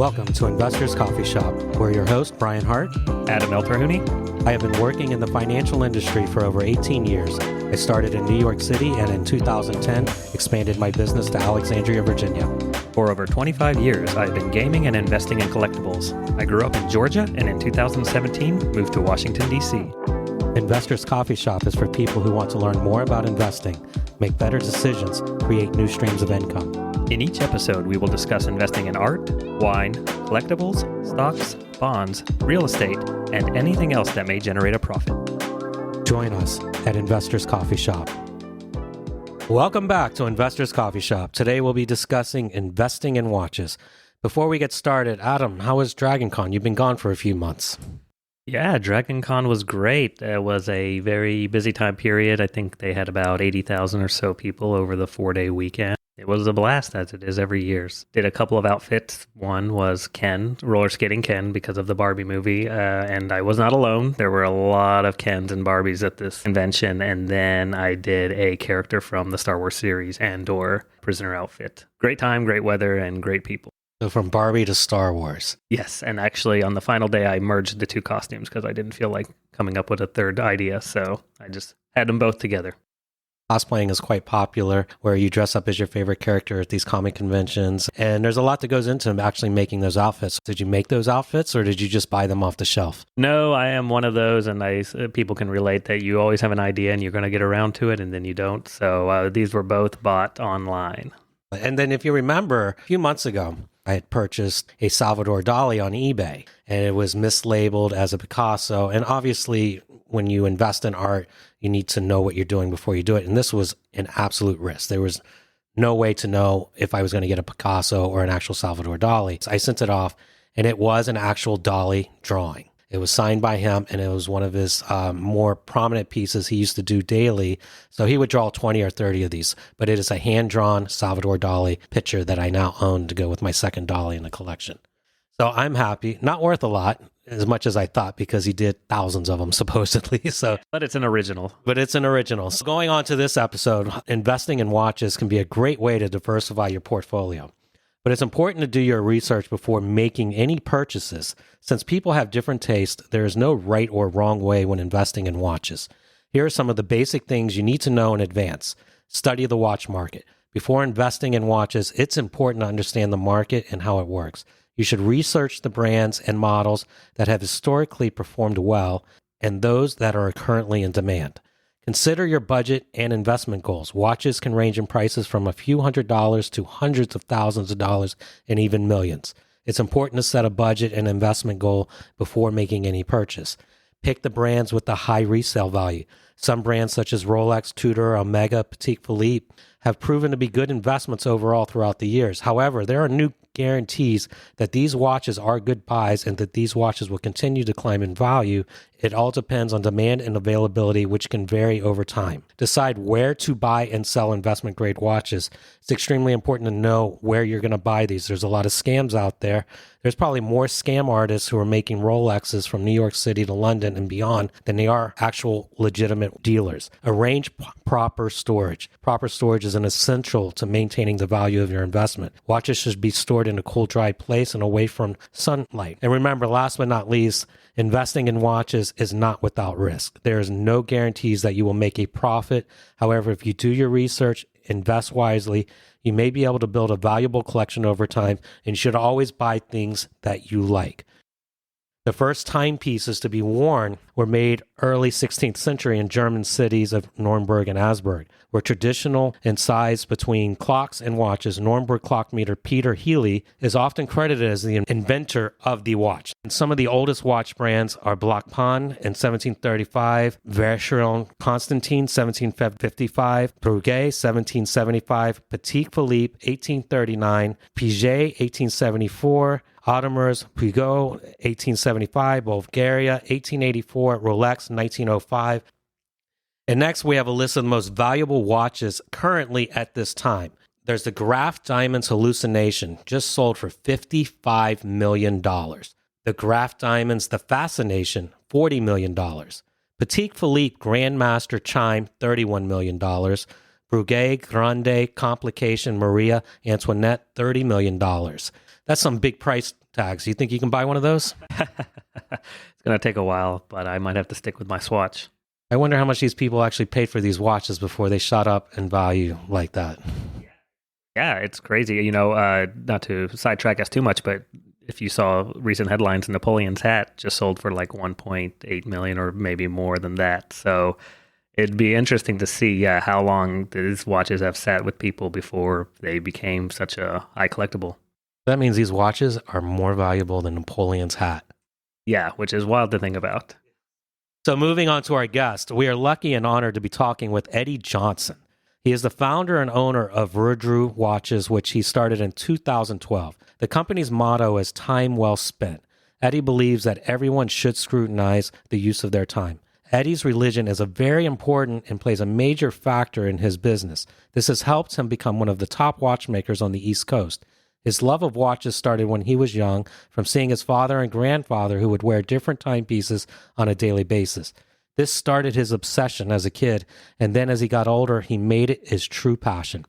Welcome to Investors Coffee Shop. We're your host, Brian Harte. Adam Eltarhoni. I have been working in the financial industry for over 18 years. I started in New York City and in 2010 expanded my business to Alexandria, Virginia. For over 25 years, I've been gaming and investing in collectibles. I grew up in Georgia and in 2017 moved to Washington, D.C. Investors Coffee Shop is for people who want to learn more about investing, make better decisions, create new streams of income. In each episode, we will discuss investing in art, wine, collectibles, stocks, bonds, real estate, and anything else that may generate a profit. Join us at Investors Coffee Shop. Welcome back to Investors Coffee Shop. Today we'll be discussing investing in watches. Before we get started, Adam, how was DragonCon? You've been gone for a few months. Yeah, DragonCon was great. It was a very busy time period. I think they had about 80,000 or so people over the 4-day weekend. It was a blast, as it is every year. Did a couple of outfits. One was Ken, roller skating Ken, because of the Barbie movie. And I was not alone. There were a lot of Kens and Barbies at this convention. And then I did a character from the Star Wars series, Andor prisoner outfit. Great time, great weather, and great people. So from Barbie to Star Wars. Yes, and actually on the final day, I merged the two costumes because I didn't feel like coming up with a third idea. So I just had them both together. Cosplaying is quite popular, where you dress up as your favorite character at these comic conventions. And there's a lot that goes into actually making those outfits. Did you make those outfits or did you just buy them off the shelf? No, I am one of those, and people can relate that you always have an idea and you're going to get around to it and then you don't. So these were both bought online. And then if you remember, a few months ago, I had purchased a Salvador Dali on eBay, and it was mislabeled as a Picasso. And obviously, when you invest in art, you need to know what you're doing before you do it. And this was an absolute risk. There was no way to know if I was going to get a Picasso or an actual Salvador Dali. So I sent it off, and it was an actual Dali drawing. It was signed by him, and it was one of his more prominent pieces he used to do daily. So he would draw 20 or 30 of these, but it is a hand-drawn Salvador Dali picture that I now own to go with my second Dali in the collection. So I'm happy. Not worth a lot, as much as I thought, because he did thousands of them, supposedly. But it's an original. So going on to this episode, investing in watches can be a great way to diversify your portfolio. But it's important to do your research before making any purchases. Since people have different tastes, there is no right or wrong way when investing in watches. Here are some of the basic things you need to know in advance. Study the watch market. Before investing in watches, it's important to understand the market and how it works. You should research the brands and models that have historically performed well and those that are currently in demand. Consider your budget and investment goals. Watches can range in prices from a few $100s to hundreds of thousands of dollars and even millions. It's important to set a budget and investment goal before making any purchase. Pick the brands with the high resale value. Some brands such as Rolex, Tudor, Omega, Patek Philippe have proven to be good investments overall throughout the years. However, there are no guarantees that these watches are good buys and that these watches will continue to climb in value. It all depends on demand and availability, which can vary over time. Decide where to buy and sell investment-grade watches. It's extremely important to know where you're going to buy these. There's a lot of scams out there. There's probably more scam artists who are making Rolexes from New York City to London and beyond than they are actual legitimate dealers. Arrange proper storage. Proper storage is an essential to maintaining the value of your investment. Watches should be stored in a cool, dry place and away from sunlight. And remember, last but not least, investing in watches is not without risk. There is no guarantees that you will make a profit. However, if you do your research, invest wisely, you may be able to build a valuable collection over time, and you should always buy things that you like. The first timepieces to be worn were made early 16th century in German cities of Nuremberg and Augsburg, were traditional in size between clocks and watches. Nuremberg clockmaker Peter Healy is often credited as the inventor of the watch. And some of the oldest watch brands are Blancpain in 1735, Vacheron Constantin 1755, Breguet 1775, Patek Philippe 1839, Piaget 1874, Audemars Piguet, 1875, Bulgaria, 1884, Rolex, 1905. And next, we have a list of the most valuable watches currently at this time. There's the Graf Diamonds Hallucination, just sold for $55 million. The Graf Diamonds The Fascination, $40 million. Patek Philippe Grandmaster Chime, $31 million. Breguet Grande Complication Maria Antoinette, $30 million. That's some big price tags. You think you can buy one of those? It's going to take a while, but I might have to stick with my Swatch. I wonder how much these people actually paid for these watches before they shot up in value like that. Yeah, it's crazy. Not to sidetrack us too much, but if you saw recent headlines, Napoleon's hat just sold for like 1.8 million or maybe more than that. So it'd be interesting to see, how long these watches have sat with people before they became such a high collectible. That means these watches are more valuable than Napoleon's hat. Yeah, which is wild to think about. So moving on to our guest, we are lucky and honored to be talking with Eddie Johnson. He is the founder and owner of Verdue Watches, which he started in 2012. The company's motto is time well spent. Eddie believes that everyone should scrutinize the use of their time. Eddie's religion is a very important and plays a major factor in his business. This has helped him become one of the top watchmakers on the East Coast. His love of watches started when he was young, from seeing his father and grandfather who would wear different timepieces on a daily basis. This started his obsession as a kid, and then as he got older, he made it his true passion.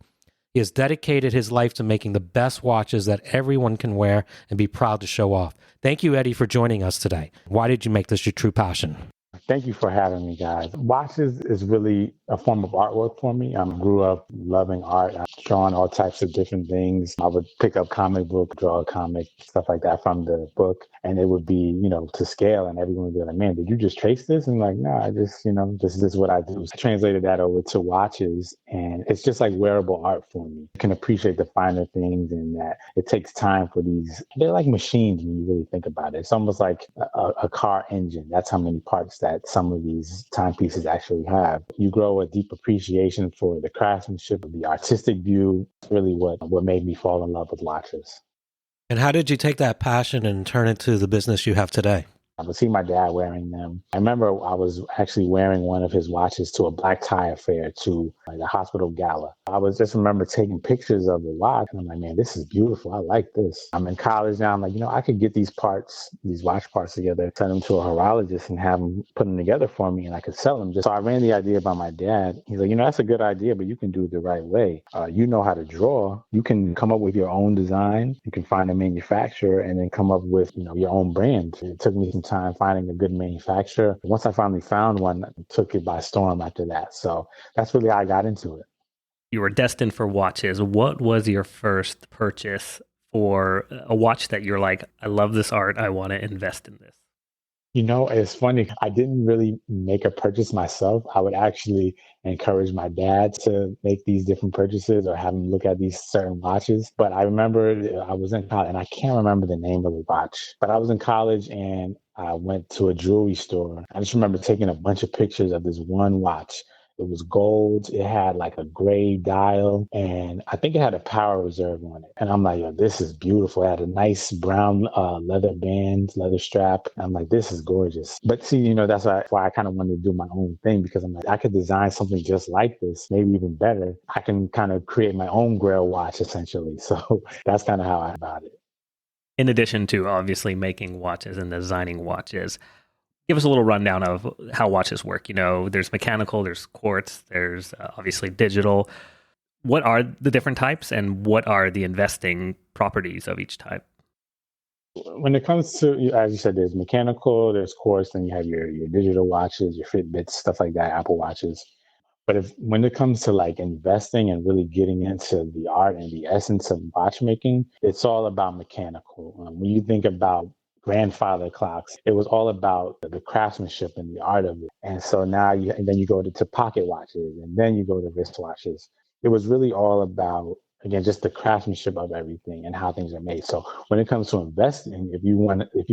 He has dedicated his life to making the best watches that everyone can wear and be proud to show off. Thank you, Eddie, for joining us today. Why did you make this your true passion? Thank you for having me, guys. Watches is really a form of artwork for me. I grew up loving art, drawing all types of different things. I would pick up comic book, draw a comic, stuff like that from the book. And it would be, to scale, and everyone would be like, man, did you just trace this? And like, no, I just, this is what I do. I translated that over to watches, and it's just like wearable art for me. You can appreciate the finer things, and that it takes time for these. They're like machines when you really think about it. It's almost like a car engine. That's how many parts that some of these timepieces actually have. You grow a deep appreciation for the craftsmanship, the artistic view. It's really what made me fall in love with watches. And how did you take that passion and turn it to the business you have today? I would see my dad wearing them. I remember I was actually wearing one of his watches to a black tie affair, to like a hospital gala. I was just remember taking pictures of the watch, and I'm like, man, this is beautiful. I like this. I'm in college now. I'm like, I could get these watch parts together, send them to a horologist and have them put them together for me, and I could sell them. So I ran the idea by my dad. He's like, that's a good idea, but you can do it the right way. You know how to draw. You can come up with your own design. You can find a manufacturer and then come up with, your own brand. It took me some time finding a good manufacturer. Once I finally found one, I took it by storm after that. So that's really how I got into it. You were destined for watches. What was your first purchase for a watch that you're like, I love this art, I want to invest in this? It's funny. I didn't really make a purchase myself. I would actually encourage my dad to make these different purchases or have him look at these certain watches. But I remember I was in college, and I can't remember the name of the watch, but I was in college and I went to a jewelry store. I just remember taking a bunch of pictures of this one watch. It was gold. It had like a gray dial, and I think it had a power reserve on it. And I'm like, yo, this is beautiful. It had a nice brown leather strap. I'm like, this is gorgeous. But see, that's why I kind of wanted to do my own thing, because I'm like, I could design something just like this, maybe even better. I can kind of create my own Grail watch, essentially. So that's kind of how I about it. In addition to obviously making watches and designing watches, give us a little rundown of how watches work. There's mechanical, there's quartz, there's obviously digital. What are the different types, and what are the investing properties of each type? When it comes to, as you said, there's mechanical, there's quartz, then you have your digital watches, your Fitbits, stuff like that, Apple Watches. But when it comes to like investing and really getting into the art and the essence of watchmaking, it's all about mechanical. When you think about grandfather clocks, it was all about the craftsmanship and the art of it. And so now and then you go to pocket watches, and then you go to wrist watches. It was really all about, again, just the craftsmanship of everything and how things are made. So when it comes to investing, if you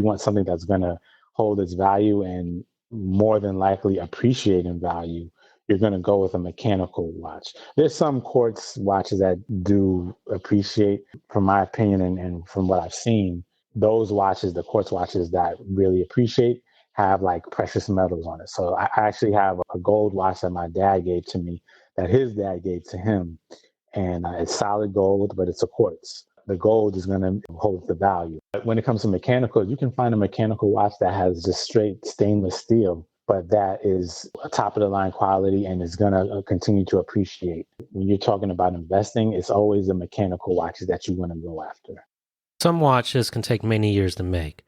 want something that's going to hold its value and more than likely appreciate in value, you're going to go with a mechanical watch. There's some quartz watches that do appreciate, from my opinion and from what I've seen. Those watches, the quartz watches that really appreciate, have like precious metals on it. So I actually have a gold watch that my dad gave to me, that his dad gave to him. And it's solid gold, but it's a quartz. The gold is going to hold the value. But when it comes to mechanical, you can find a mechanical watch that has just straight stainless steel, but that is a top of the line quality and is going to continue to appreciate. When you're talking about investing, it's always the mechanical watches that you want to go after. Some watches can take many years to make.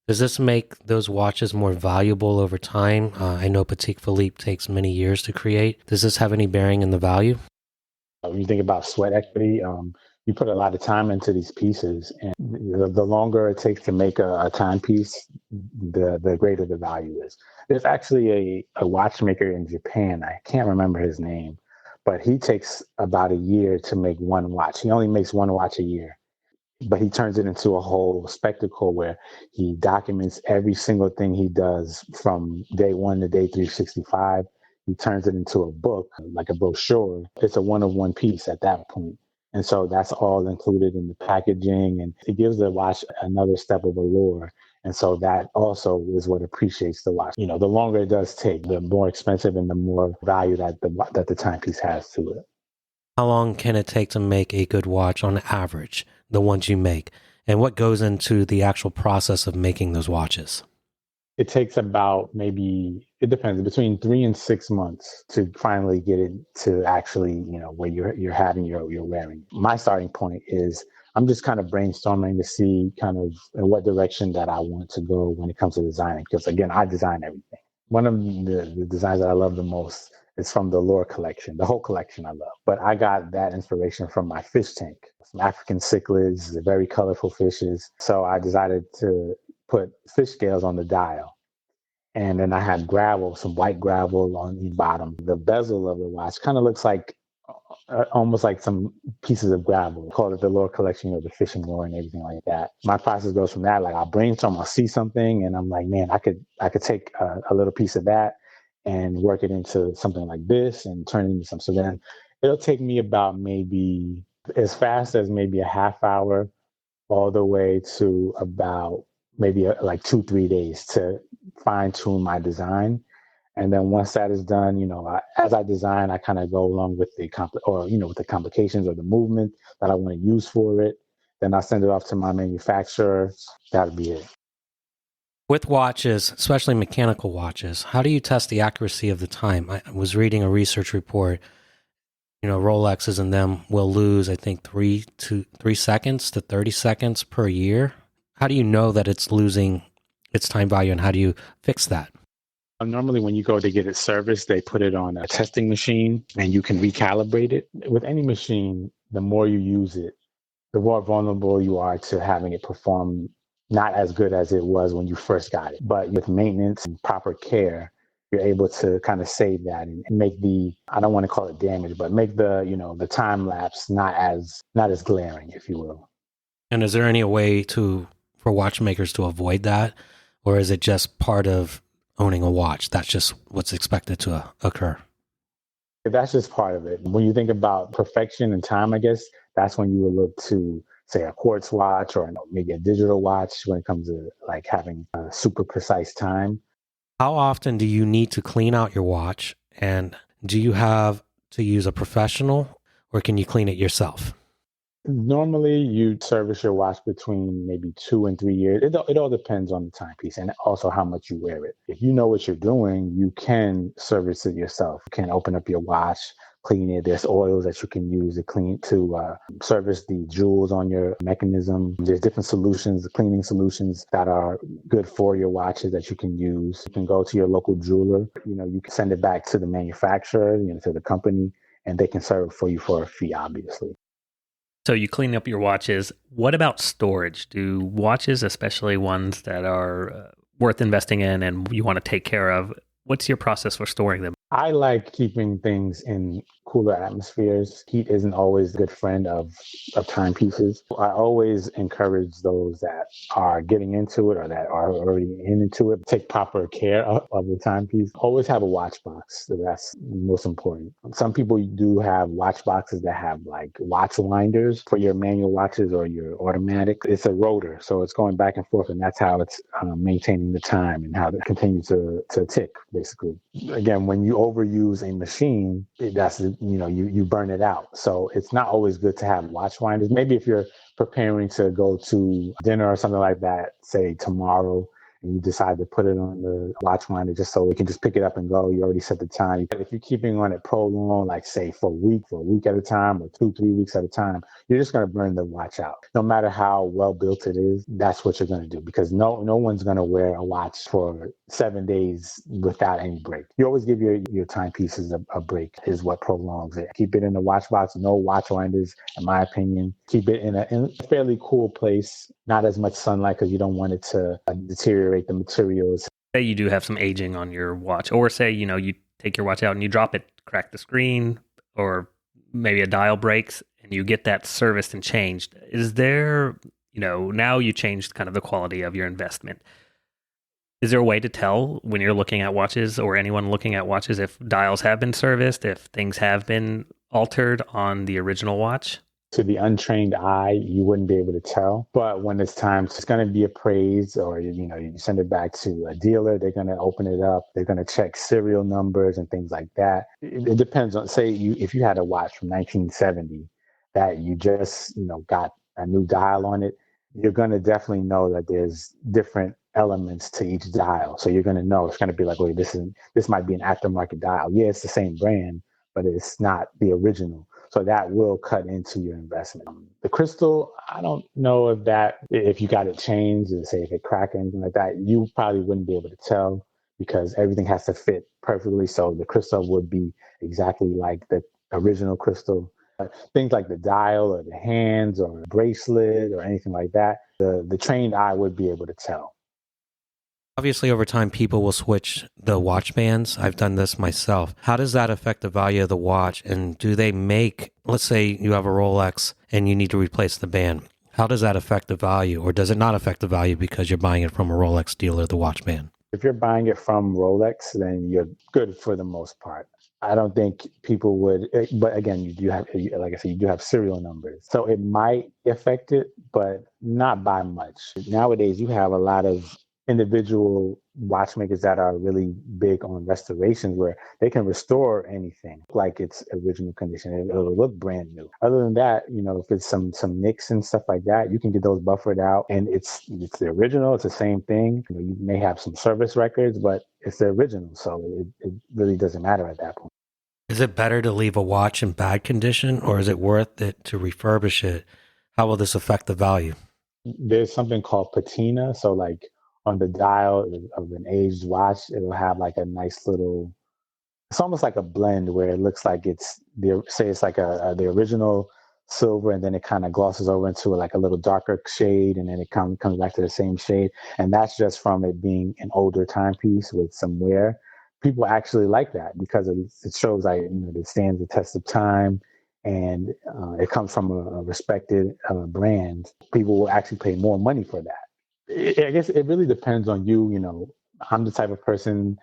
Does this make those watches more valuable over time? I know Patek Philippe takes many years to create. Does this have any bearing in the value? When you think about sweat equity, you put a lot of time into these pieces, and the longer it takes to make a timepiece, the greater the value is. There's actually a watchmaker in Japan. I can't remember his name, but he takes about a year to make one watch. He only makes one watch a year, but he turns it into a whole spectacle where he documents every single thing he does from day one to day 365. He turns it into a book, like a brochure. It's a one of one piece at that point. And so that's all included in the packaging, and it gives the watch another step of allure. And so that also is what appreciates the watch. The longer it does take, the more expensive and the more value that the timepiece has to it. How long can it take to make a good watch on average, the ones you make? And what goes into the actual process of making those watches? It takes about maybe, it depends, between 3 and 6 months to finally get it to actually, where you're having your wearing. My starting point is I'm just kind of brainstorming to see kind of in what direction that I want to go when it comes to designing. Because again, I design everything. One of the designs that I love the most is from the Lore collection. The whole collection I love. But I got that inspiration from my fish tank. Some African cichlids, very colorful fishes. So I decided to put fish scales on the dial. And then I had gravel, some white gravel on the bottom. The bezel of the watch kind of looks like almost like some pieces of gravel. We call it the lore collection, the fishing lore and everything like that. My process goes from that. Like I'll brainstorm, I'll see something, and I'm like, man, I could take a little piece of that and work it into something like this and turn it into something. So then it'll take me about maybe as fast as maybe a half hour all the way to about maybe like 2-3 days to fine tune my design. And then once that is done, as I design, I kind of go along with with the complications or the movement that I want to use for it. Then I send it off to my manufacturer. That'll be it. With watches, especially mechanical watches, how do you test the accuracy of the time? I was reading a research report. Rolexes and them will lose, I think, 3 seconds to 30 seconds per year. How do you know that it's losing its time value, and how do you fix that? Normally, when you go to get it serviced, they put it on a testing machine and you can recalibrate it. With any machine, the more you use it, the more vulnerable you are to having it perform not as good as it was when you first got it. But with maintenance and proper care, you're able to kind of save that and make I don't want to call it damage, but make the time lapse not as glaring, if you will. And is there any way for watchmakers to avoid that? Or is it just part of owning a watch? That's just what's expected to occur. That's just part of it. When you think about perfection and time, I guess that's when you would look to, say, a quartz watch or maybe a digital watch when it comes to like having a super precise time. How often do you need to clean out your watch? And do you have to use a professional, or can you clean it yourself? Normally, you service your watch between maybe 2 and 3 years. It all depends on the timepiece and also how much you wear it. If you know what you're doing, you can service it yourself. You can open up your watch, clean it. There's oils that you can use to service the jewels on your mechanism. There's different solutions, cleaning solutions that are good for your watches that you can use. You can go to your local jeweler. You can send it back to the manufacturer, to the company, and they can serve it for you for a fee, obviously. So you clean up your watches. What about storage? Do watches, especially ones that are worth investing in and you want to take care of, what's your process for storing them? I like keeping things in cooler atmospheres. Heat isn't always a good friend of timepieces. I always encourage those that are getting into it or that are already into it, take proper care of the timepiece. Always have a watch box. That's most important. Some people do have watch boxes that have like watch winders for your manual watches or your automatic. It's a rotor, so it's going back and forth, and that's how it's maintaining the time and how it continues to tick, basically. Again, when you overuse a machine, you burn it out. So it's not always good to have watch winders. Maybe if you're preparing to go to dinner or something like that, say tomorrow, and you decide to put it on the watch winder just so it can just pick it up and go. You already set the time. But if you're keeping on it prolonged, like say for a week at a time, or 2-3 weeks at a time, you're just going to burn the watch out. No matter how well built it is, that's what you're going to do, because no one's going to wear a watch for 7 days without any break. You always give your timepieces a break, is what prolongs it. Keep it in the watch box, no watch winders, in my opinion. Keep it in a fairly cool place, not as much sunlight, because you don't want it to deteriorate the materials. Say you do have some aging on your watch, or say, you take your watch out and you drop it, crack the screen, or maybe a dial breaks, and you get that serviced and changed. Is there, now you changed kind of the quality of your investment. Is there a way to tell when you're looking at watches, or anyone looking at watches, if dials have been serviced, if things have been altered on the original watch? To the untrained eye, you wouldn't be able to tell. But when it's time, it's going to be appraised, or you send it back to a dealer. They're going to open it up. They're going to check serial numbers and things like that. It depends on, say, if you had a watch from 1970 that you just got a new dial on it, you're going to definitely know that there's different elements to each dial. So you're going to know, it's going to be like, wait, this might be an aftermarket dial. Yeah, it's the same brand, but it's not the original. So that will cut into your investment. The crystal, I don't know if you got it changed, and say if it cracked or anything like that, you probably wouldn't be able to tell, because everything has to fit perfectly. So the crystal would be exactly like the original crystal. Things like the dial or the hands or a bracelet or anything like that, the trained eye would be able to tell. Obviously, over time, people will switch the watch bands. I've done this myself. How does that affect the value of the watch? And do they make, let's say you have a Rolex and you need to replace the band. How does that affect the value? Or does it not affect the value because you're buying it from a Rolex dealer, the watch band? If you're buying it from Rolex, then you're good for the most part. I don't think people would, but again, you do have, like I said, you do have serial numbers. So it might affect it, but not by much. Nowadays, you have a lot of individual watchmakers that are really big on restorations, where they can restore anything like its original condition. It'll look brand new. Other than that, if it's some nicks and stuff like that, you can get those buffered out, and it's the original. It's the same thing. You may have some service records, but it's the original, so it really doesn't matter at that point. Is it better to leave a watch in bad condition, or is it worth it to refurbish it? How will this affect the value? There's something called patina. So like on the dial of an aged watch, it'll have like a nice little, it's almost like a blend where it looks like it's like the original silver, and then it kind of glosses over into like a little darker shade, and then it comes back to the same shade. And that's just from it being an older timepiece with some wear. People actually like that because it shows like, it stands the test of time, and it comes from a respected brand. People will actually pay more money for that. I guess it really depends on you. I'm the type of person,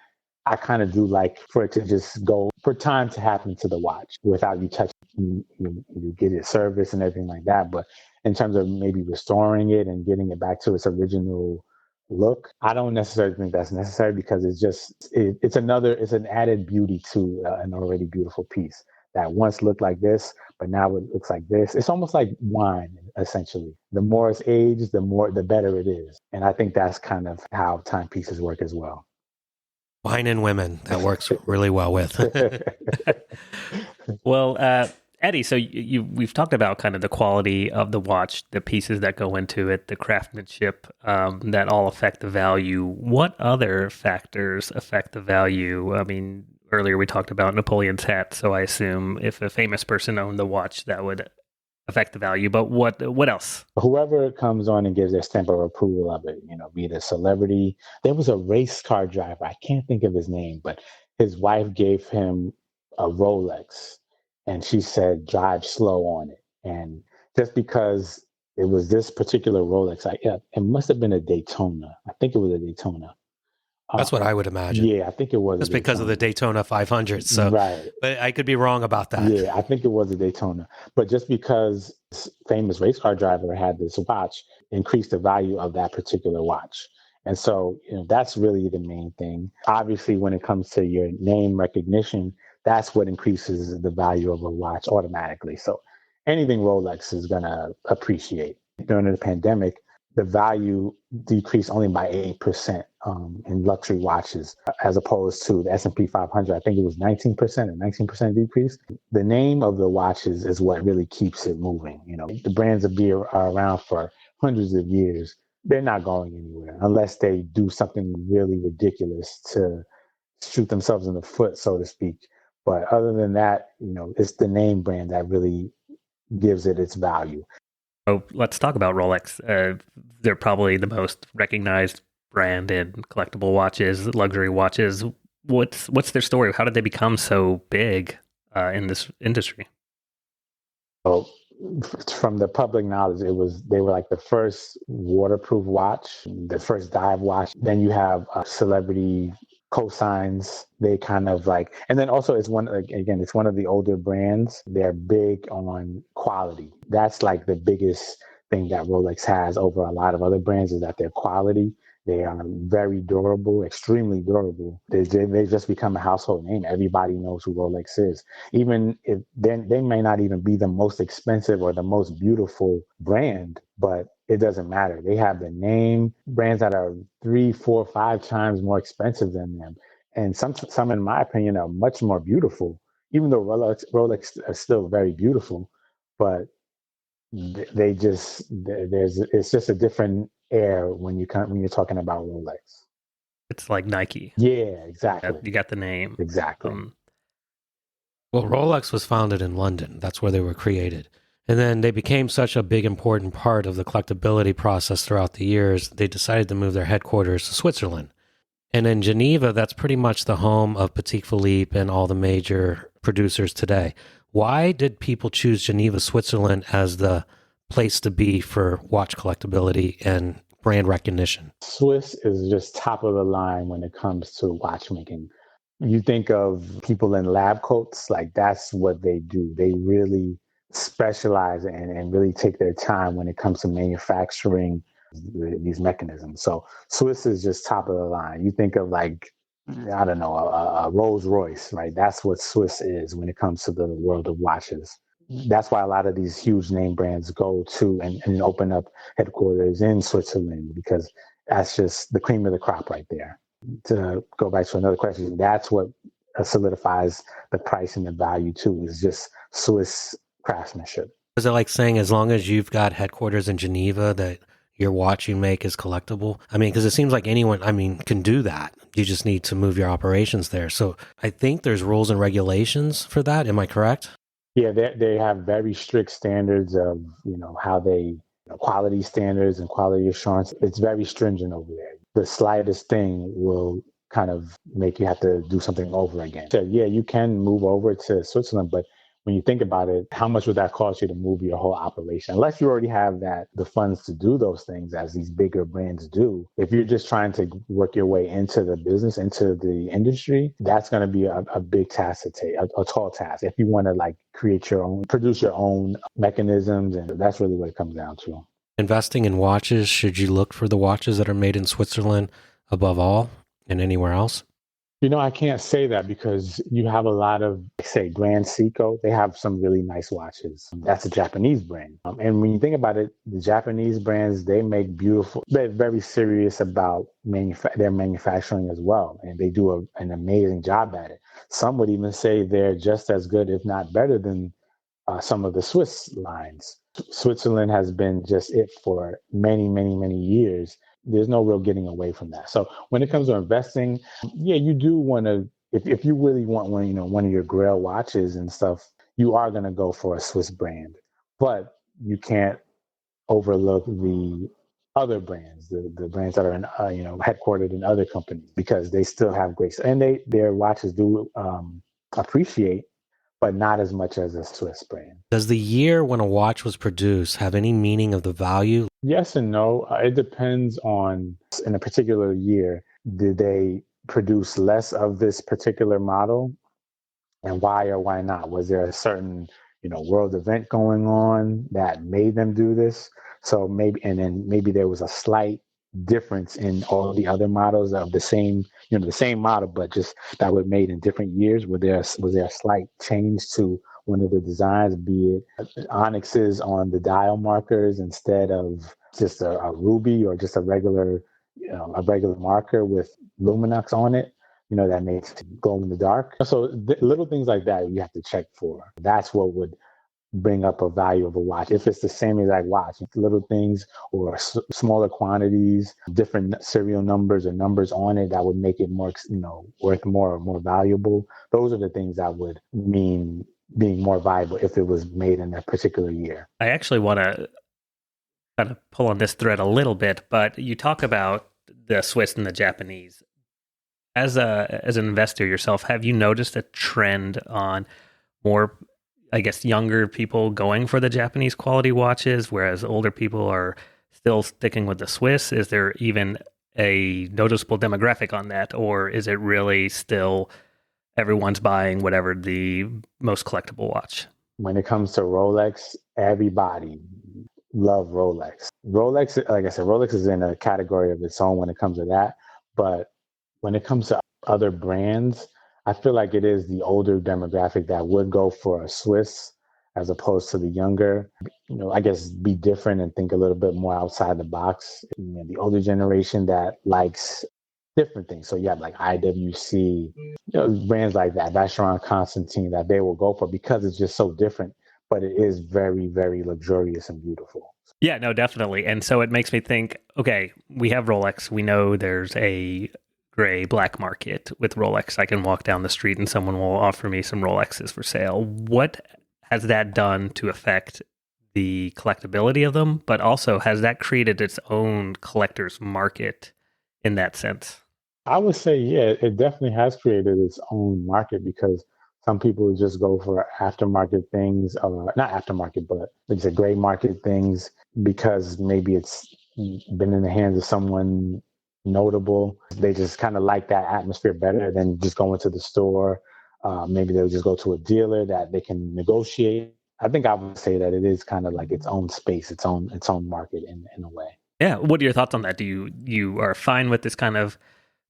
I kind of do like for it to just go, for time to happen to the watch without you touching. You get it serviced and everything like that. But in terms of maybe restoring it and getting it back to its original look, I don't necessarily think that's necessary, because it's an added beauty to an already beautiful piece that once looked like this, but now it looks like this. It's almost like wine, essentially. The more it's aged, the better it is. And I think that's kind of how timepieces work as well. Wine and women, that works really well with. Well, Eddie, so we've talked about kind of the quality of the watch, the pieces that go into it, the craftsmanship, that all affect the value. What other factors affect the value? I mean, earlier we talked about Napoleon's hat, so I assume if a famous person owned the watch, that would affect the value. But what else? Whoever comes on and gives their stamp of approval of it, be it a celebrity. There was a race car driver, I can't think of his name, but his wife gave him a Rolex, and she said, drive slow on it. And just because it was this particular Rolex, it must have been a Daytona. I think it was a Daytona. That's what I would imagine. Yeah, I think it was. Just because of the Daytona 500. So, right. But I could be wrong about that. Yeah, I think it was a Daytona. But just because this famous race car driver had this watch, increased the value of that particular watch. And so, that's really the main thing. Obviously, when it comes to your name recognition, that's what increases the value of a watch automatically. So anything Rolex is going to appreciate. During the pandemic, the value decreased only by 8% in luxury watches, as opposed to the S&P 500. I think it was 19%, a 19% decrease. The name of the watches is what really keeps it moving. You know, the brands that are around for hundreds of years, they're not going anywhere unless they do something really ridiculous to shoot themselves in the foot, so to speak. But other than that, you know, it's the name brand that really gives it its value. Oh, let's talk about Rolex. They're probably the most recognized brand in collectible watches, luxury watches. What's their story? How did they become so big in this industry? So from the public knowledge, they were like the first waterproof watch, the first dive watch. Then you have celebrity cosigns. They kind of like, and then also it's one of the older brands. They're big on quality. That's like the biggest thing that Rolex has over a lot of other brands, is that their quality. They are very durable, extremely durable. They just become a household name. Everybody knows who Rolex is. Even if they may not even be the most expensive or the most beautiful brand, but it doesn't matter. They have the name. Brands that are 3, 4, 5 times more expensive than them, and some in my opinion are much more beautiful. Even though Rolex is still very beautiful, but it's just a different air when you're talking about Rolex. It's like Nike. Yeah, exactly. You got the name. Exactly. Well, Rolex was founded in London. That's where they were created. And then they became such a big, important part of the collectability process throughout the years, they decided to move their headquarters to Switzerland. And in Geneva, that's pretty much the home of Patek Philippe and all the major producers today. Why did people choose Geneva, Switzerland as the place to be for watch collectability and brand recognition? Swiss is just top of the line when it comes to watchmaking. You think of people in lab coats, like that's what they do. They really specialize and really take their time when it comes to manufacturing these mechanisms. So Swiss is just top of the line. You think of like, I don't know, a Rolls Royce, right? That's what Swiss is when it comes to the world of watches. That's why a lot of these huge name brands go to and open up headquarters in Switzerland, because that's just the cream of the crop right there. To go back to another question, that's what solidifies the price and the value too, is just Swiss craftsmanship. Is it like saying as long as you've got headquarters in Geneva that your watch you make is collectible? I mean, because it seems like anyone, can do that. You just need to move your operations there. So I think there's rules and regulations for that. Am I correct? Yeah, they have very strict standards of, how they, quality standards and quality assurance. It's very stringent over there. The slightest thing will kind of make you have to do something over again. So yeah, you can move over to Switzerland, but when you think about it, how much would that cost you to move your whole operation? Unless you already have the funds to do those things, as these bigger brands do. If you're just trying to work your way into the business, into the industry, that's going to be a big task to take, a tall task. If you want to like produce your own mechanisms, and that's really what it comes down to. Investing in watches, should you look for the watches that are made in Switzerland above all and anywhere else? I can't say that, because you have a lot of, say, Grand Seiko. They have some really nice watches. That's a Japanese brand. And when you think about it, the Japanese brands, they make beautiful, they're very serious about their manufacturing as well. And they do an amazing job at it. Some would even say they're just as good, if not better than some of the Swiss lines. Switzerland has been just it for many, many, many years. There's no real getting away from that. So when it comes to investing, yeah, you do want to, if you really want one of your Grail watches and stuff, you are going to go for a Swiss brand. But you can't overlook the other brands, the brands that are headquartered in other companies, because they still have great, and their watches do appreciate, but not as much as a Swiss brand. Does the year when a watch was produced have any meaning of the value? Yes and no. It depends on, in a particular year, did they produce less of this particular model, and why or why not? Was there a certain, world event going on that made them do this? So maybe there was a slight difference in all the other models of the same model, but just that were made in different years. Was there a slight change to one of the designs, be it onyxes on the dial markers instead of just a ruby or just a regular marker with Luminox on it, that makes it glow in the dark. So little things like that you have to check for. That's what would bring up a value of a watch. If it's the same exact watch, little things or smaller quantities, different serial numbers or numbers on it that would make it more, worth more or more valuable. Those are the things that would mean being more valuable if it was made in a particular year. I actually want to kind of pull on this thread a little bit, but you talk about the Swiss and the Japanese. As an investor yourself, have you noticed a trend on more, I guess, younger people going for the Japanese quality watches, whereas older people are still sticking with the Swiss? Is there even a noticeable demographic on that, or is it really still everyone's buying whatever the most collectible watch? When it comes to Rolex, everybody love Rolex. Rolex, like I said, Rolex is in a category of its own when it comes to that. But when it comes to other brands, I feel like it is the older demographic that would go for a Swiss as opposed to the younger, I guess be different and think a little bit more outside the box. The older generation that likes different things. So you have like IWC, brands like that, Vacheron Constantine, that they will go for because it's just so different, but it is very, very luxurious and beautiful. Yeah, no, definitely. And so it makes me think, okay, we have Rolex. We know there's a gray black market with Rolex. I can walk down the street and someone will offer me some Rolexes for sale. What has that done to affect the collectability of them? But also, has that created its own collector's market in that sense? I would say, yeah, it definitely has created its own market because some people just go for aftermarket things, not aftermarket, but it's a gray market things because maybe it's been in the hands of someone notable. They just kind of like that atmosphere better than just going to the store. Maybe they'll just go to a dealer that they can negotiate. I think I would say that it is kind of like its own space, its own market in a way. Yeah. What are your thoughts on that? Do you are fine with this kind of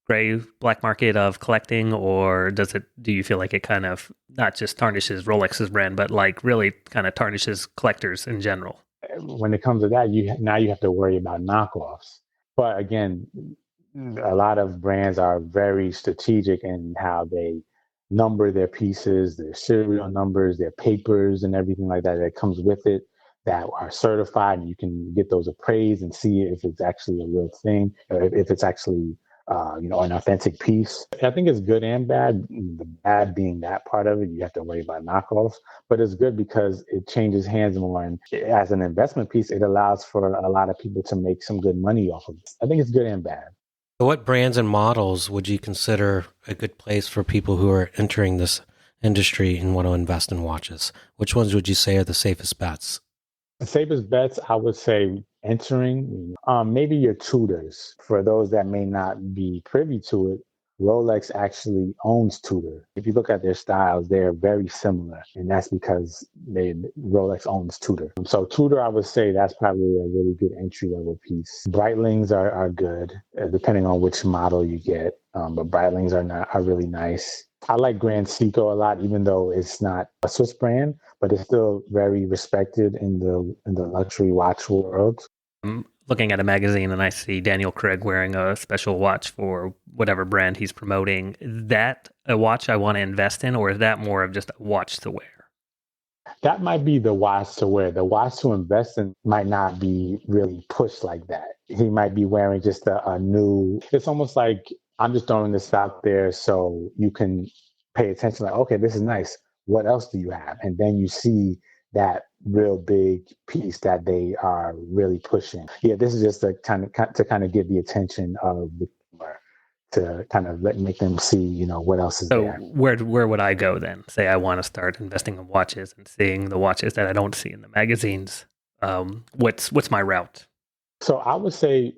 gray black market of collecting, or do you feel like it kind of not just tarnishes Rolex's brand, but like really kind of tarnishes collectors in general? When it comes to that, you have to worry about knockoffs. But again, a lot of brands are very strategic in how they number their pieces, their serial numbers, their papers, and everything like that that comes with it that are certified. And you can get those appraised and see if it's actually a real thing, or if it's actually an authentic piece. I think it's good and bad. The bad being that part of it, you have to worry about knockoffs, but it's good because it changes hands more. And as an investment piece, it allows for a lot of people to make some good money off of it. I think it's good and bad. What brands and models would you consider a good place for people who are entering this industry and want to invest in watches? Which ones would you say are the safest bets? The safest bets, I would say, entering, maybe your tutors. For those that may not be privy to it, Rolex actually owns Tudor. If you look at their styles, they're very similar, and that's because Rolex owns Tudor. So Tudor, I would say that's probably a really good entry level piece. Breitlings are good, depending on which model you get, but Breitlings are really nice. I like Grand Seiko a lot, even though it's not a Swiss brand, but it's still very respected in the luxury watch world. I'm looking at a magazine and I see Daniel Craig wearing a special watch for whatever brand he's promoting. Is that a watch I want to invest in, or is that more of just a watch to wear? That might be the watch to wear. The watch to invest in might not be really pushed like that. He might be wearing just a new, it's almost like I'm just throwing this out there so you can pay attention. Like, okay, this is nice. What else do you have? And then you see that real big piece that they are really pushing. Yeah, this is just to kind of get the attention of the consumer, to kind of make them see, what else is there. So where would I go then? Say I want to start investing in watches and seeing the watches that I don't see in the magazines. What's my route? So I would say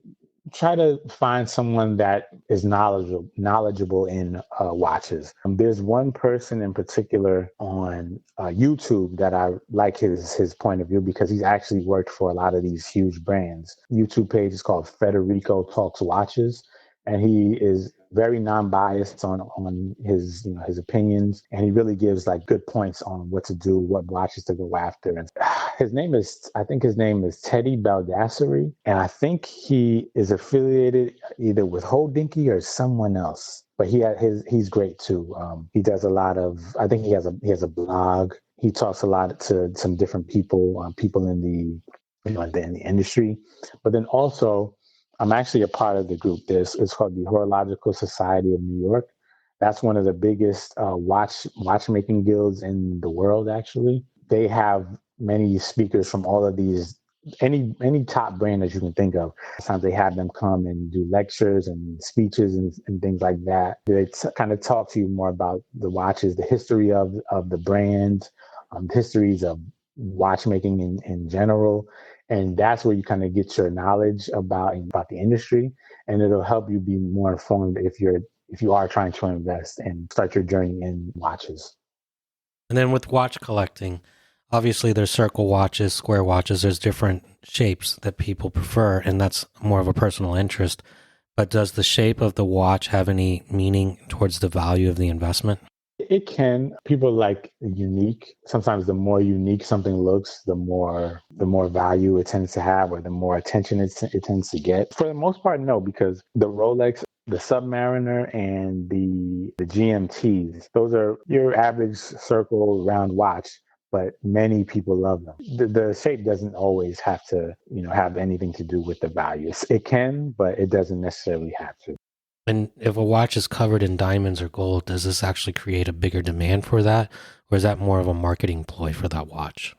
try to find someone that is knowledgeable in watches. There's one person in particular on YouTube that I like his point of view because he's actually worked for a lot of these huge brands. YouTube page is called Federico Talks Watches, and he is very non-biased on his his opinions, and he really gives like good points on what to do, what watches to go after. And I think his name is Teddy Baldassari, and I think he is affiliated either with Holdinky or someone else. But he's great too. He does a lot of, I think he has a blog. He talks a lot to some different people, people in the in the industry. But then also, I'm actually a part of the group. It's called the Horological Society of New York. That's one of the biggest watchmaking guilds in the world. Actually, they have many speakers from all of these any top brand that you can think of. Sometimes they have them come and do lectures and speeches and things like that. They kind of talk to you more about the watches, the history of the brand, histories of watchmaking in general. And that's where you kind of get your knowledge about the industry, and it'll help you be more informed if you are trying to invest and start your journey in watches. And then with watch collecting, obviously there's circle watches, square watches, there's different shapes that people prefer, and that's more of a personal interest. But does the shape of the watch have any meaning towards the value of the investment? It can. People like unique. Sometimes the more unique something looks, the more value it tends to have, or the more attention it tends to get. For the most part, no, because the Rolex, the Submariner, and the GMTs, those are your average circle round watch, but many people love them. The shape doesn't always have to, have anything to do with the value. It can, but it doesn't necessarily have to. And if a watch is covered in diamonds or gold, does this actually create a bigger demand for that? Or is that more of a marketing ploy for that watch?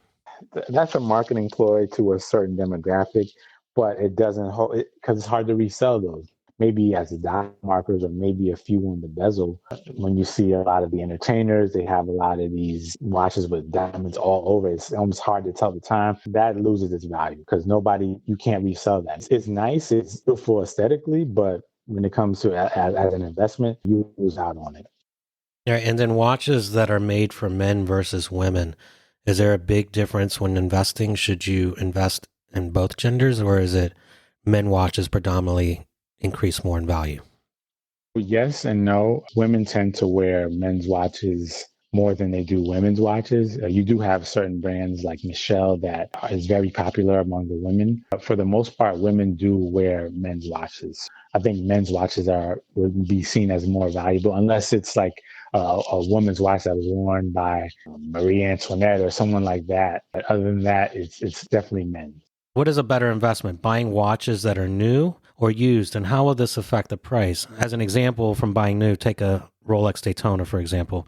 That's a marketing ploy to a certain demographic, but it doesn't hold it because it's hard to resell those. Maybe as dot markers or maybe a few on the bezel. When you see a lot of the entertainers, they have a lot of these watches with diamonds all over. It's almost hard to tell the time. That loses its value because you can't resell that. It's nice, it's beautiful aesthetically, but when it comes to as an investment, you lose out on it. Yeah, and then watches that are made for men versus women. Is there a big difference when investing? Should you invest in both genders, or is it men watches predominantly increase more in value? Yes and no. Women tend to wear men's watches more than they do women's watches. You do have certain brands like Michelle that is very popular among the women. But for the most part, women do wear men's watches. I think men's watches would be seen as more valuable unless it's like a woman's watch that was worn by Marie Antoinette or someone like that. But other than that, it's definitely men's. What is a better investment, buying watches that are new or used, and how will this affect the price? As an example, from buying new, take a Rolex Daytona, for example,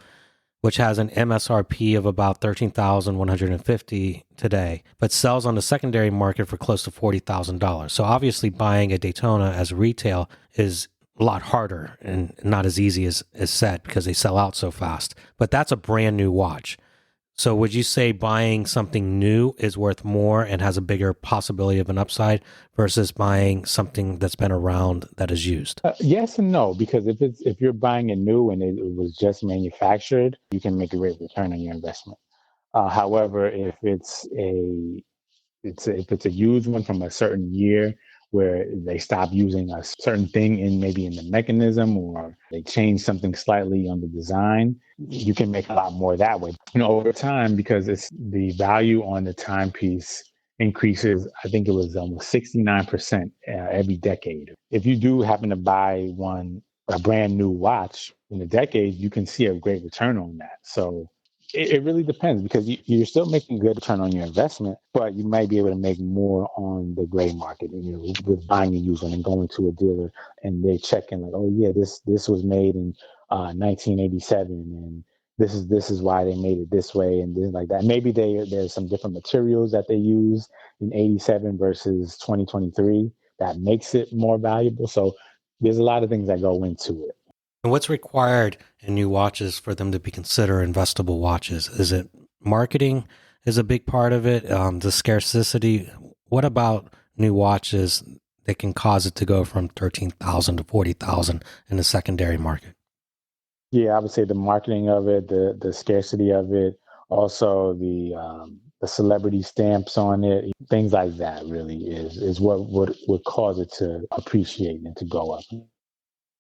which has an MSRP of about $13,150 today, but sells on the secondary market for close to $40,000. So obviously buying a Daytona as retail is a lot harder and not as easy as said because they sell out so fast. But that's a brand new watch. So would you say buying something new is worth more and has a bigger possibility of an upside versus buying something that's been around that is used? Yes and no, because if you're buying it new and it was just manufactured, you can make a great return on your investment. However, if it's a used one from a certain year where they stop using a certain thing maybe in the mechanism or they change something slightly on the design, you can make a lot more that way. Over time, because it's the value on the timepiece increases. I think it was almost 69% every decade. If you do happen to buy a brand new watch in a decade, you can see a great return on that. So it really depends because you're still making good return on your investment, but you might be able to make more on the gray market. With buying a used one and going to a dealer and they're checking like, oh yeah, this was made in 1987, and this is why they made it this way and things like that. Maybe there's some different materials that they use in 87 versus 2023 that makes it more valuable. So there's a lot of things that go into it. And what's required in new watches for them to be considered investable watches? Is it marketing is a big part of it? The scarcity. What about new watches that can cause it to go from 13,000 to 40,000 in the secondary market? Yeah, I would say the marketing of it, the scarcity of it, also the celebrity stamps on it, things like that. Really is what would cause it to appreciate and to go up.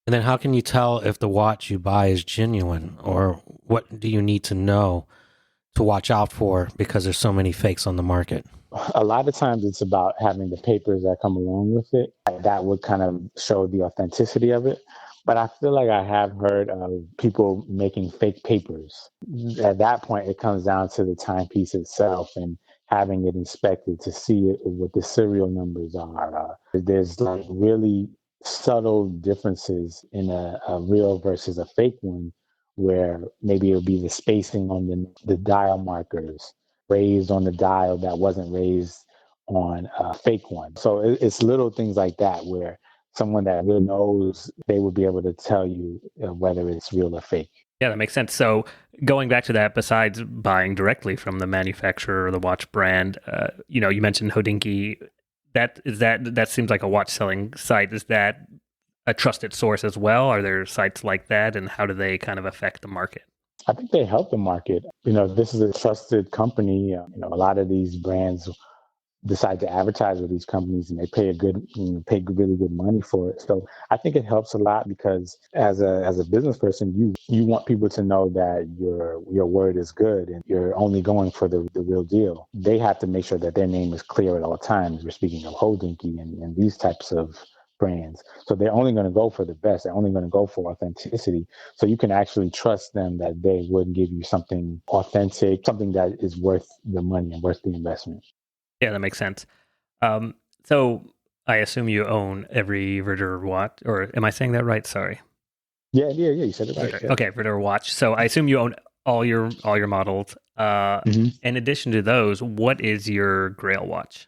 And then how can you tell if the watch you buy is genuine, or what do you need to know to watch out for because there's so many fakes on the market? A lot of times it's about having the papers that come along with it. That would kind of show the authenticity of it. But I feel like I have heard of people making fake papers. At that point, it comes down to the timepiece itself and having it inspected to see what the serial numbers are. There's like really subtle differences in a real versus a fake one, where maybe it'll be the spacing on the dial markers raised on the dial that wasn't raised on a fake one. So it's little things like that where someone that really knows, they would be able to tell you whether it's real or fake. Yeah, that makes sense. So going back to that, besides buying directly from the manufacturer or the watch brand, you mentioned Hodinkee. That seems like a watch selling site. Is that a trusted source as well? Are there sites like that, and how do they kind of affect the market? I think they help the market. This is a trusted company. A lot of these brands decide to advertise with these companies, and they pay really good money for it. So I think it helps a lot because as a business person, you want people to know that your word is good and you're only going for the real deal. They have to make sure that their name is clear at all times. We're speaking of Hodinkee and these types of brands. So they're only going to go for the best. They're only going to go for authenticity. So you can actually trust them that they would give you something authentic, something that is worth the money and worth the investment. Yeah, that makes sense. So I assume you own every Verdure watch, or am I saying that right? Sorry. Yeah. You said it right. Okay, Yeah. okay, Verdure watch. So I assume you own all your models. In addition to those, what is your Grail watch?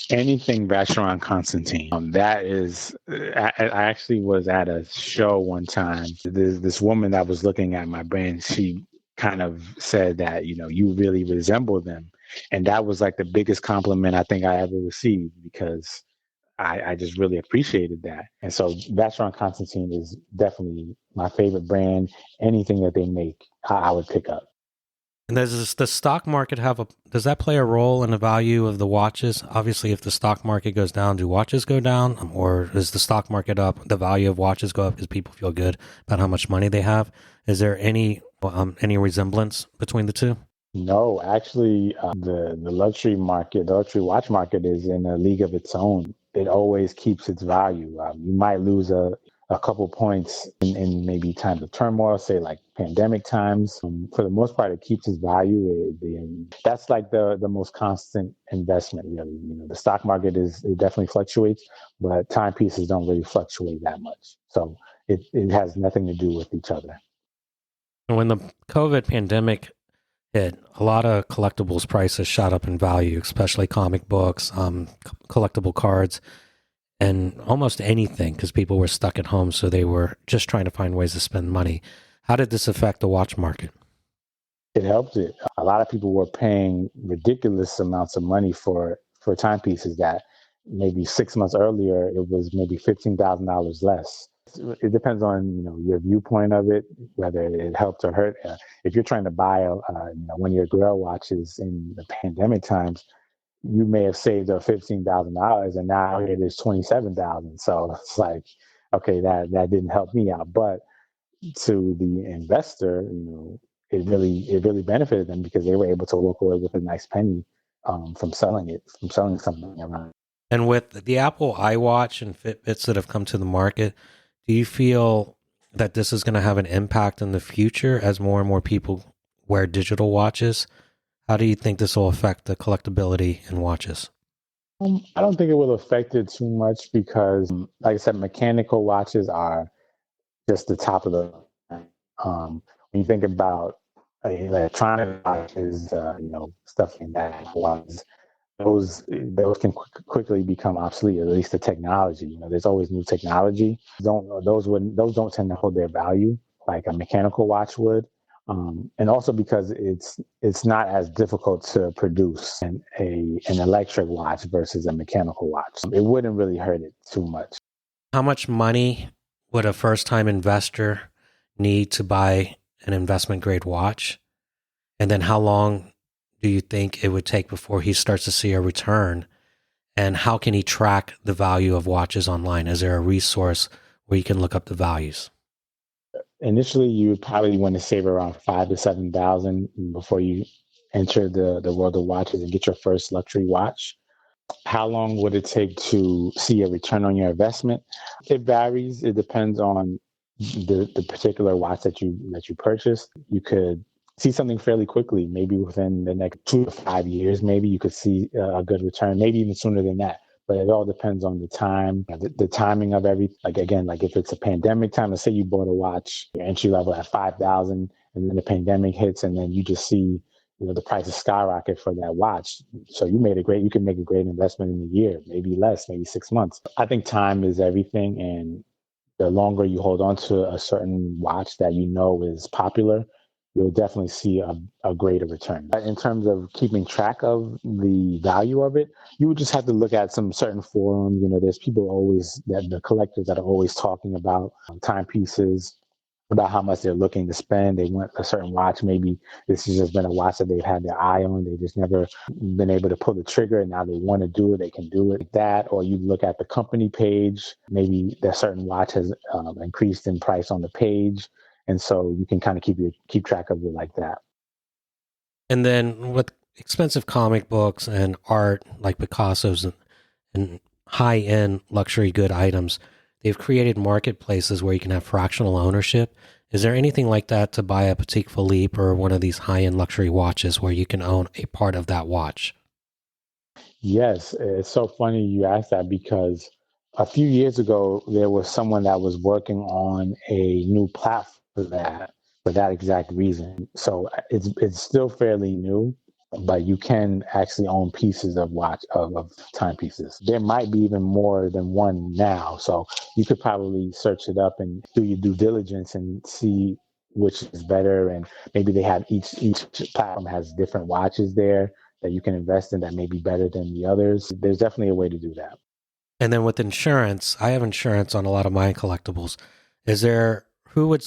Anything Vacheron Constantine. That is, I actually was at a show one time. There's this woman that was looking at my brand. She kind of said that, you really resemble them. And that was like the biggest compliment I think I ever received because I just really appreciated that. And so Vacheron Constantine is definitely my favorite brand. Anything that they make, I would pick up. And does the stock market does that play a role in the value of the watches? Obviously, if the stock market goes down, do watches go down? Or is the stock market up, the value of watches go up because people feel good about how much money they have? Is there any resemblance between the two? No, actually, the luxury market, the luxury watch market is in a league of its own. It always keeps its value. You might lose a couple points in maybe times of turmoil, say like pandemic times. For the most part, it keeps its value. That's like the most constant investment, really. The stock market it definitely fluctuates, but timepieces don't really fluctuate that much. So it has nothing to do with each other. When the COVID pandemic hit, a lot of collectibles prices shot up in value, especially comic books, collectible cards, and almost anything because people were stuck at home. So they were just trying to find ways to spend money. How did this affect the watch market? It helped it. A lot of people were paying ridiculous amounts of money for timepieces that maybe 6 months earlier, it was maybe $15,000 less. It depends on your viewpoint of it, whether it helped or hurt. If you're trying to buy one of your Grail watches in the pandemic times, you may have saved up $15,000, and now it is $27,000. So it's like, okay, that didn't help me out, but to the investor, it really benefited them because they were able to walk away with a nice penny from selling something around. And with the Apple iWatch and Fitbits that have come to the market, do you feel that this is going to have an impact in the future as more and more people wear digital watches? How do you think this will affect the collectability in watches? I don't think it will affect it too much because, like I said, mechanical watches are just the top of the when you think about electronic watches, stuff like that, watches, those can quickly become obsolete. At least the technology, there's always new technology. Those don't tend to hold their value like a mechanical watch would. And also because it's not as difficult to produce an electric watch versus a mechanical watch. It wouldn't really hurt it too much. How much money would a first-time investor need to buy an investment-grade watch? And then how long do you think it would take before he starts to see a return? And how can he track the value of watches online? Is there a resource where you can look up the values? Initially, you would probably want to save around 5 to 7 thousand before you enter the world of watches and get your first luxury watch. How long would it take to see a return on your investment? It varies. It depends on the particular watch that you purchased. You could see something fairly quickly, maybe within the next 2 to 5 years. Maybe you could see a good return, maybe even sooner than that. But it all depends on the time, the timing of every. Like again, like if it's a pandemic time, let's say you bought a watch, your entry level at 5,000, and then the pandemic hits, and then you just see the prices skyrocket for that watch. So you can make a great investment in a year, maybe less, maybe 6 months. I think time is everything. And the longer you hold on to a certain watch that you know is popular, you'll definitely see a greater return. In terms of keeping track of the value of it, you would just have to look at some certain forums. There's people the collectors that are always talking about timepieces, about how much they're looking to spend. They want a certain watch. Maybe this has just been a watch that they've had their eye on. They just never been able to pull the trigger, and now they want to do it. They can do it. That, or you look at the company page. Maybe that certain watch has increased in price on the page, and so you can kind of keep track of it like that. And then with expensive comic books and art like Picasso's and high-end luxury good items, they've created marketplaces where you can have fractional ownership. Is there anything like that to buy a Patek Philippe or one of these high-end luxury watches where you can own a part of that watch? Yes, it's so funny you asked that, because a few years ago there was someone that was working on a new platform for that exact reason. So it's still fairly new, but you can actually own pieces of timepieces. There might be even more than one now, so you could probably search it up and do your due diligence and see which is better. And maybe they have each platform has different watches there that you can invest in that may be better than the others. There's definitely a way to do that. And then with insurance, I have insurance on a lot of my collectibles. Who would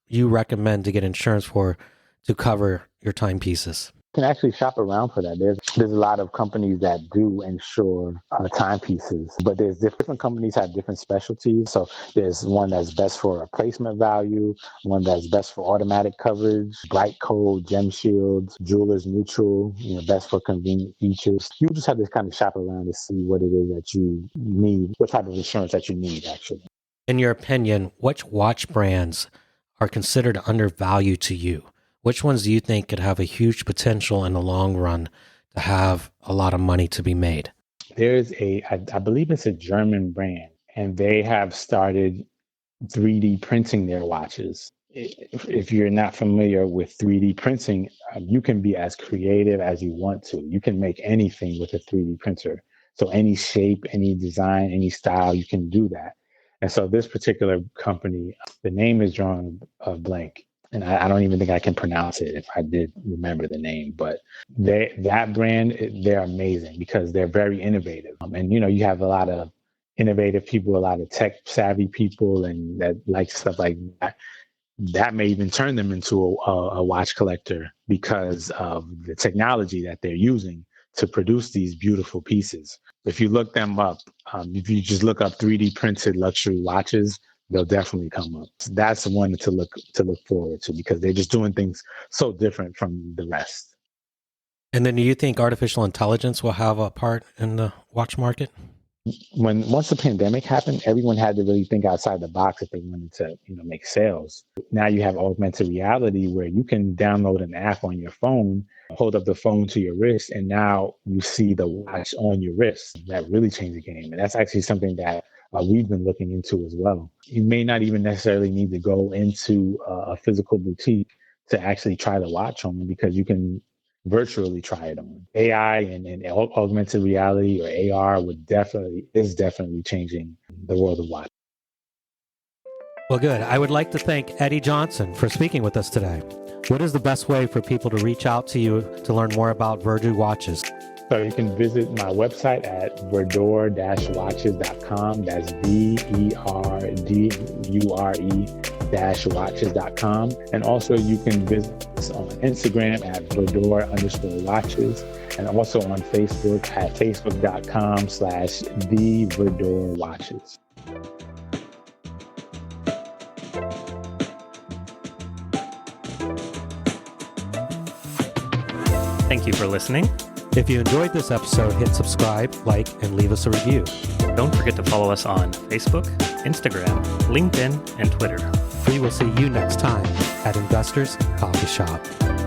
you recommend to get insurance for to cover your timepieces? You can actually shop around for that. There's a lot of companies that do insure timepieces, but there's different companies have different specialties. So there's one that's best for replacement value, one that's best for automatic coverage, bright code, gem shields, jeweler's neutral, best for convenient features. You just have to kind of shop around to see what it is that you need, what type of insurance that you need, actually. In your opinion, which watch brands are considered undervalued to you? Which ones do you think could have a huge potential in the long run to have a lot of money to be made? There's I believe it's a German brand, and they have started 3D printing their watches. If you're not familiar with 3D printing, you can be as creative as you want to. You can make anything with a 3D printer. So any shape, any design, any style, you can do that. And so this particular company, the name is drawn a blank, and I don't even think I can pronounce it if I did remember the name. But that brand, they're amazing because they're very innovative. And you have a lot of innovative people, a lot of tech savvy people, and that like stuff like that. That may even turn them into a watch collector because of the technology that they're using to produce these beautiful pieces. If you look them up, if you just look up 3D printed luxury watches, they'll definitely come up. That's one to look forward to, because they're just doing things so different from the rest. And then do you think artificial intelligence will have a part in the watch market? Once the pandemic happened, everyone had to really think outside the box if they wanted to, make sales. Now you have augmented reality where you can download an app on your phone, hold up the phone to your wrist, and now you see the watch on your wrist. That really changed the game. And that's actually something that we've been looking into as well. You may not even necessarily need to go into a physical boutique to actually try the watch on, because you can virtually try it on. AI and augmented reality, or AR, is definitely changing the world of watch. Well, good. I would like to thank Eddie Johnson for speaking with us today. What is the best way for people to reach out to you to learn more about Verdue Watches? So you can visit my website at verdure-watches.com. That's verdure-watches.com. And also you can visit us on Instagram at verdure_watches, and also on Facebook at facebook.com/theverdurewatches. Thank you for listening. If you enjoyed this episode, hit subscribe, like, and leave us a review. Don't forget to follow us on Facebook, Instagram, LinkedIn, and Twitter. We will see you next time at Investors Coffee Shop.